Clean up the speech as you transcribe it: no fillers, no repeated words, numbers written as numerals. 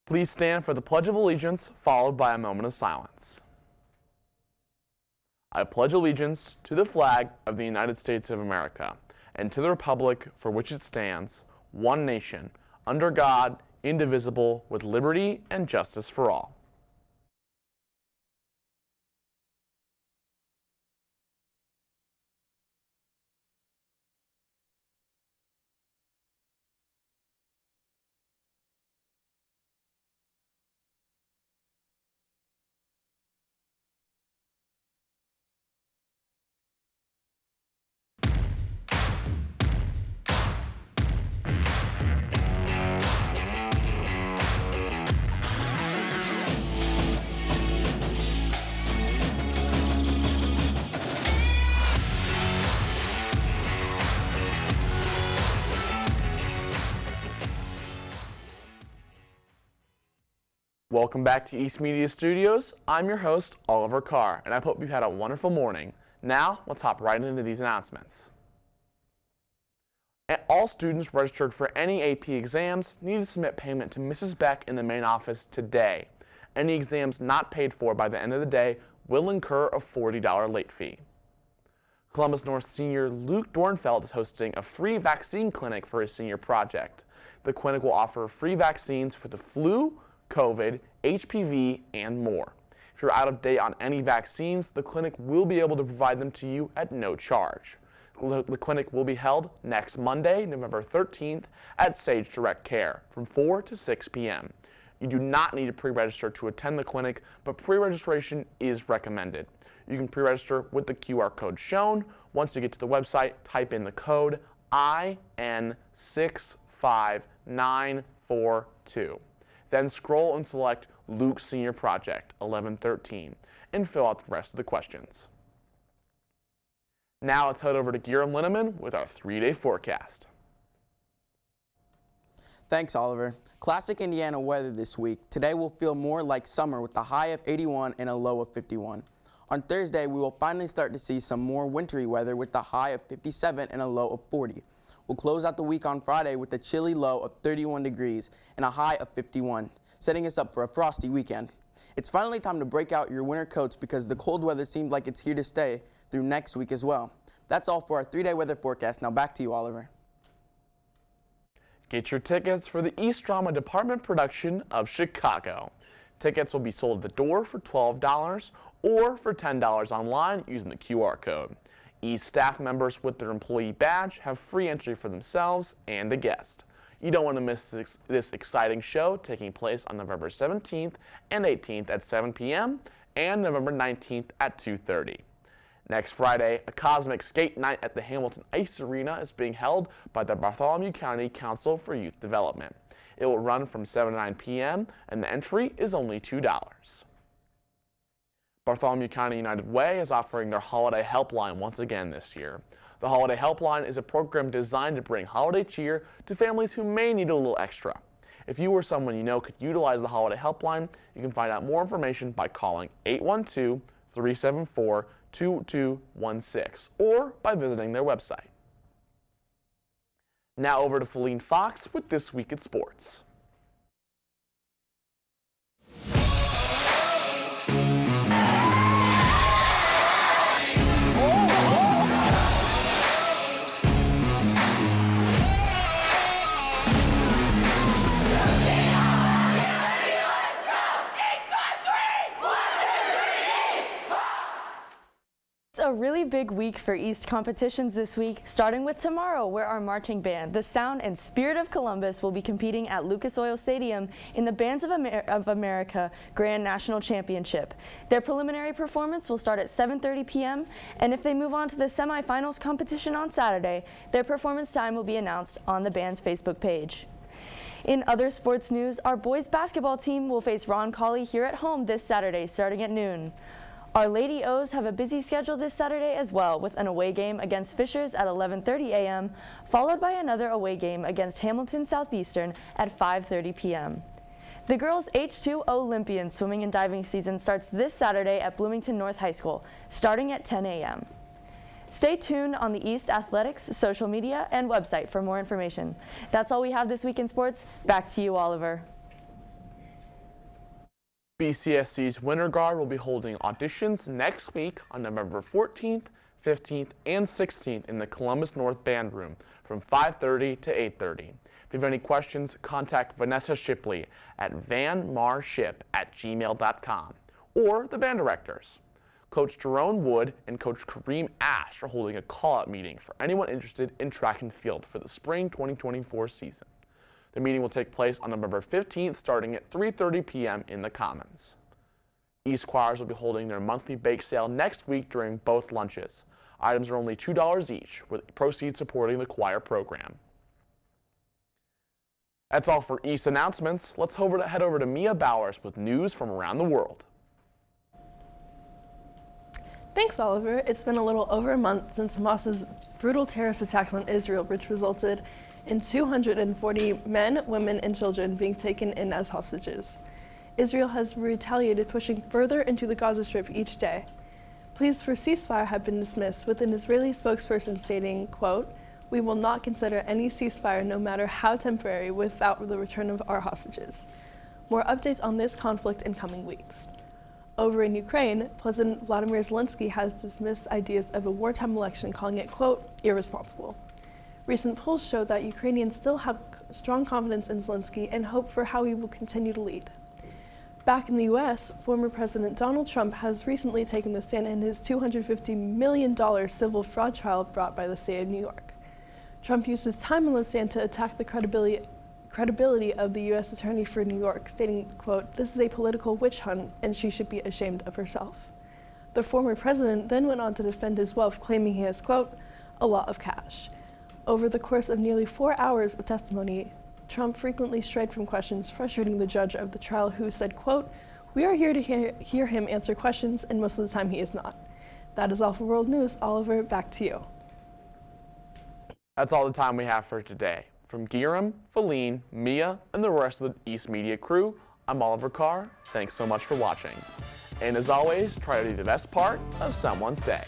Please stand for the Pledge of Allegiance, followed by a moment of silence. I pledge allegiance to the flag of the United States of America and to the republic for which it stands, one nation, under God, indivisible, with liberty and justice for all. Welcome back to East Media Studios. I'm your host, Oliver Carr, and I hope you've had a wonderful morning. Now, let's hop right into these announcements. All students registered for any AP exams need to submit payment to Mrs. Beck in the main office today. Any exams not paid for by the end of the day will incur a $40 late fee. Columbus North senior Luke Dornfeld is hosting a free vaccine clinic for his senior project. The clinic will offer free vaccines for the flu, COVID, HPV, and more. If you're out of date on any vaccines, the clinic will be able to provide them to you at no charge. The clinic will be held next Monday, November 13th at Sage Direct Care from 4 to 6 p.m. You do not need to pre-register to attend the clinic, but pre-registration is recommended. You can pre-register with the QR code shown. Once you get to the website, type in the code IN65942. Then scroll and select Luke Senior Project 1113 and fill out the rest of the questions. Now let's head over to Guillaume Linneman with our 3-day forecast. Thanks, Oliver. Classic Indiana weather this week. Today will feel more like summer with a high of 81 and a low of 51. On Thursday, we will finally start to see some more wintry weather with a high of 57 and a low of 40. We'll close out the week on Friday with a chilly low of 31 degrees and a high of 51, setting us up for a frosty weekend. It's finally time to break out your winter coats because the cold weather seems like it's here to stay through next week as well. That's all for our 3-day weather forecast. Now back to you, Oliver. Get your tickets for the East Drama Department production of Chicago. Tickets will be sold at the door for $12 or for $10 online using the QR code. East staff members with their employee badge have free entry for themselves and a guest. You don't want to miss this exciting show taking place on November 17th and 18th at 7 p.m. and November 19th at 2:30. Next Friday, a cosmic skate night at the Hamilton Ice Arena is being held by the Bartholomew County Council for Youth Development. It will run from 7 to 9 p.m. and the entry is only $2. Bartholomew County United Way is offering their Holiday Helpline once again this year. The Holiday Helpline is a program designed to bring holiday cheer to families who may need a little extra. If you or someone you know could utilize the Holiday Helpline, you can find out more information by calling 812-374-2216 or by visiting their website. Now over to Feline Fox with This Week in Sports. A really big week for East competitions this week, starting with tomorrow, where our marching band, the Sound and Spirit of Columbus, will be competing at Lucas Oil Stadium in the Bands of America Grand National Championship. Their preliminary performance will start at 7:30 p.m., and if they move on to the semifinals competition on Saturday, their performance time will be announced on the band's Facebook page. In other sports news, our boys basketball team will face Ron Colley here at home this Saturday, starting at noon. Our Lady O's have a busy schedule this Saturday as well, with an away game against Fishers at 11:30 a.m., followed by another away game against Hamilton Southeastern at 5:30 p.m. The girls' H2 Olympian swimming and diving season starts this Saturday at Bloomington North High School, starting at 10 a.m. Stay tuned on the East Athletics social media and website for more information. That's all we have this week in sports. Back to you, Oliver. BCSC's Winter Guard will be holding auditions next week on November 14th, 15th, and 16th in the Columbus North Band Room from 5:30 to 8:30. If you have any questions, contact Vanessa Shipley at vanmarship@gmail.com or the band directors. Coach Jerome Wood and Coach Kareem Ash are holding a call-out meeting for anyone interested in track and field for the spring 2024 season. The meeting will take place on November 15th starting at 3:30 p.m. in the Commons. East Choirs will be holding their monthly bake sale next week during both lunches. Items are only $2 each, with proceeds supporting the choir program. That's all for East announcements. Let's head over to Mia Bowers with news from around the world. Thanks, Oliver. It's been a little over a month since Hamas's brutal terrorist attacks on Israel, which resulted in 240 men, women, and children being taken in as hostages. Israel has retaliated, pushing further into the Gaza Strip each day. Pleas for ceasefire have been dismissed, with an Israeli spokesperson stating, quote, "We will not consider any ceasefire, no matter how temporary, without the return of our hostages." More updates on this conflict in coming weeks. Over in Ukraine, President Vladimir Zelensky has dismissed ideas of a wartime election, calling it, quote, "irresponsible." Recent polls show that Ukrainians still have strong confidence in Zelensky and hope for how he will continue to lead. Back in the U.S., former President Donald Trump has recently taken the stand in his $250 million civil fraud trial brought by the state of New York. Trump used his time on the stand to attack the credibility of the U.S. Attorney for New York, stating, quote, "This is a political witch hunt and she should be ashamed of herself." The former president then went on to defend his wealth, claiming he has, quote, "a lot of cash." Over the course of nearly 4 hours of testimony, Trump frequently strayed from questions, frustrating the judge of the trial, who said, quote, "We are here to hear him answer questions, and most of the time he is not." That is all for World News. Oliver, back to you. That's all the time we have for today. From Giram, Feline, Mia, and the rest of the East Media crew, I'm Oliver Carr. Thanks so much for watching. And as always, try to do the best part of someone's day.